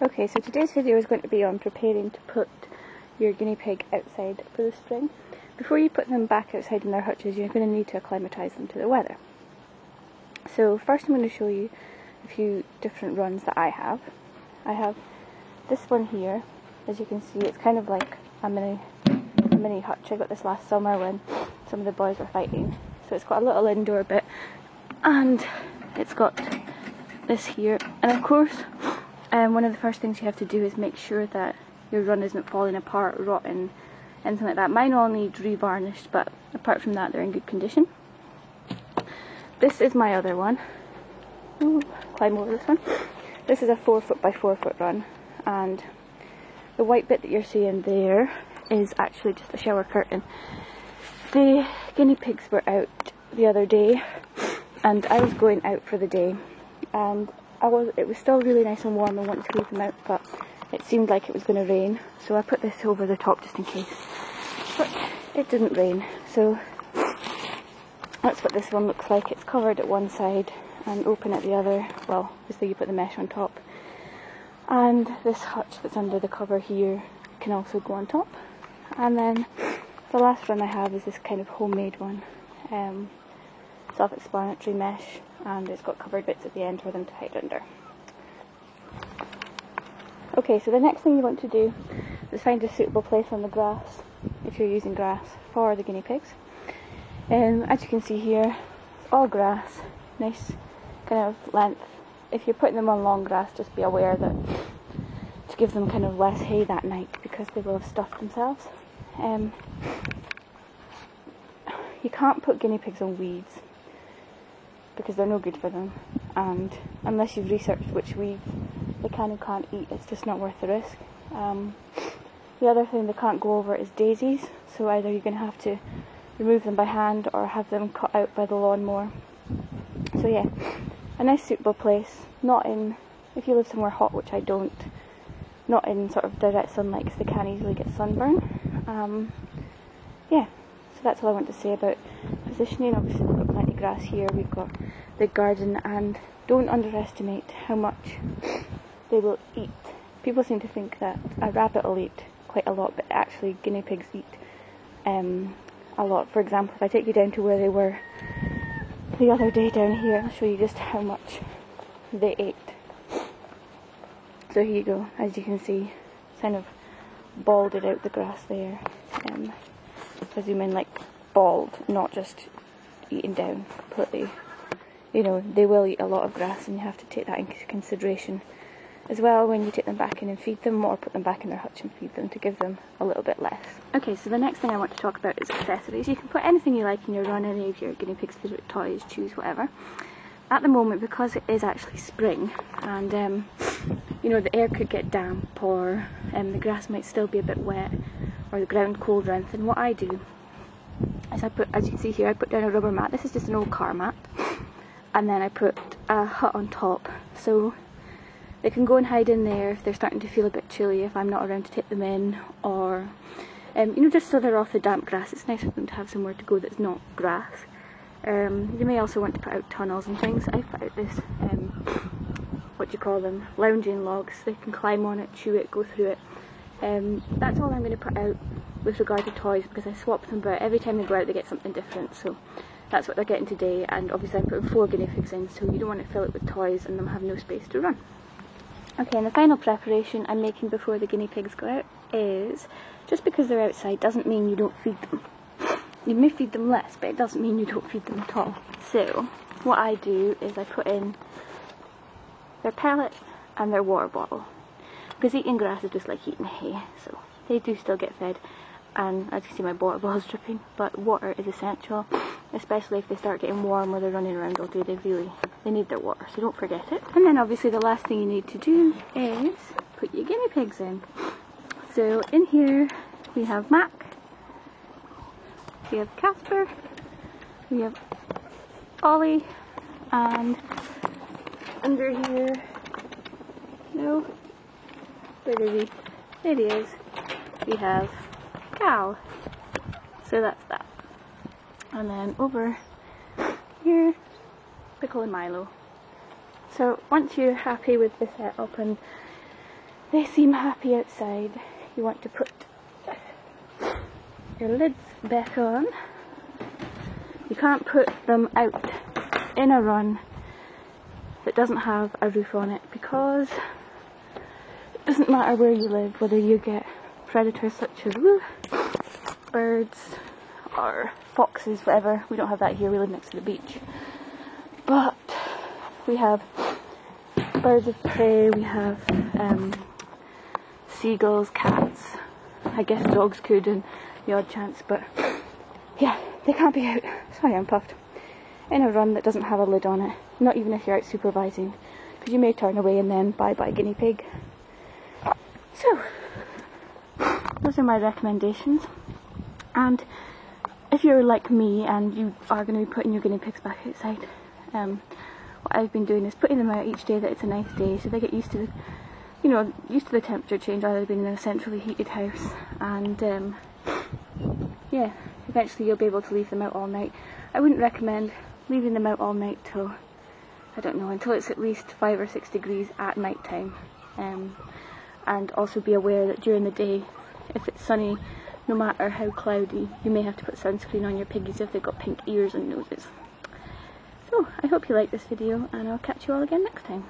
Okay, so today's video is going to be on preparing to put your guinea pig outside for the spring. Before you put them back outside in their hutches, you're going to need to acclimatise them to the weather. So first I'm going to show you a few different runs that I have. I have this one here. As you can see, it's kind of like a mini hutch. I got this last summer when some of the boys were fighting. So it's got a little indoor bit, and it's got this here. And of course, one of the first things you have to do is make sure that your run isn't falling apart, rotting, anything like that. Mine all need re-varnished, but apart from that, they're in good condition. This is my other one. Ooh, climb over this one. This is a 4 foot by 4 foot run, and the white bit that you're seeing there is actually just a shower curtain. The guinea pigs were out the other day, and I was going out for the day, and it was still really nice and warm. I wanted to leave them out, but it seemed like it was going to rain, so I put this over the top just in case. But it didn't rain, so that's what this one looks like. It's covered at one side and open at the other. Well, obviously you put the mesh on top. And this hutch that's under the cover here can also go on top. And then the last one I have is this kind of homemade one. Self-explanatory mesh, and it's got covered bits at the end for them to hide under. Okay, so the next thing you want to do is find a suitable place on the grass, if you're using grass, for the guinea pigs. As you can see here, it's all grass, nice kind of length. If you're putting them on long grass, just be aware that to give them kind of less hay that night, because they will have stuffed themselves. You can't put guinea pigs on weeds, because they're no good for them, and unless you've researched which weeds they can and can't eat, it's just not worth the risk. The other thing they can't go over is daisies, so either you're going to have to remove them by hand or have them cut out by the lawnmower. So yeah, a nice suitable place, not in, if you live somewhere hot, which I don't, not in sort of direct sunlight, because they can easily get sunburn. Yeah, so that's all I want to say about positioning. Obviously we've got plenty of grass here, we've got the garden, and don't underestimate how much they will eat. People seem to think that a rabbit will eat quite a lot, but actually guinea pigs eat a lot. For example, if I take you down to where they were the other day down here, I'll show you just how much they ate. So here you go, as you can see, kind of balded out the grass there. If I zoom in, like bald, not just eaten down completely. You know, they will eat a lot of grass, and you have to take that into consideration as well when you take them back in and feed them, or put them back in their hutch and feed them, to give them a little bit less. Okay, so the next thing I want to talk about is accessories. You can put anything you like in your run, any of your guinea pig's favourite toys, shoes, whatever. At the moment, because it is actually spring, and you know, the air could get damp, or the grass might still be a bit wet, or the ground cold or anything, what I do is as you can see here, I put down a rubber mat. This is just an old car mat, and then I put a hut on top, so they can go and hide in there if they're starting to feel a bit chilly, if I'm not around to take them in, or you know, just so they're off the damp grass. It's nice for them to have somewhere to go that's not grass. You may also want to put out tunnels and things. I've put out this, what do you call them, lounging logs. They can climb on it, chew it, go through it. That's all I'm going to put out with regard to toys, because I swap them about. Every time they go out they get something different, so that's what they're getting today. And obviously I'm putting 4 guinea pigs in, so you don't want to fill it with toys and them have no space to run. Okay, and the final preparation I'm making before the guinea pigs go out is, just because they're outside doesn't mean you don't feed them. You may feed them less, but it doesn't mean you don't feed them at all. So what I do is I put in their pellets and their water bottle, because eating grass is just like eating hay, so they do still get fed. And as you can see, my water bottle is dripping, but water is essential, especially if they start getting warm or they're running around all day. They need their water, so don't forget it. And then obviously the last thing you need to do is put your guinea pigs in. So in here we have Mac, we have Casper, we have Ollie, and under here, no, where is he? There he is. We have Cal. So that's that. And then over here, Pickle and Milo. So once you're happy with the setup and they seem happy outside, you want to put your lids back on. You can't put them out in a run that doesn't have a roof on it, because it doesn't matter where you live, whether you get predators such as birds or foxes, whatever. We don't have that here, we live next to the beach. But we have birds of prey, we have seagulls, cats, I guess dogs could in the odd chance, but yeah, they can't be out, sorry I'm puffed, in a run that doesn't have a lid on it, not even if you're out supervising, because you may turn away and then bye bye guinea pig. So, those are my recommendations, and if you're like me and you are going to be putting your guinea pigs back outside, what I've been doing is putting them out each day that it's a nice day, so they get used to the, you know, used to the temperature change, either being in a centrally heated house, and yeah, eventually you'll be able to leave them out all night. I wouldn't recommend leaving them out all night till, I don't know, until it's at least 5 or 6 degrees at night time, and also be aware that during the day, if it's sunny, no matter how cloudy, you may have to put sunscreen on your piggies if they've got pink ears and noses. So, I hope you like this video, and I'll catch you all again next time.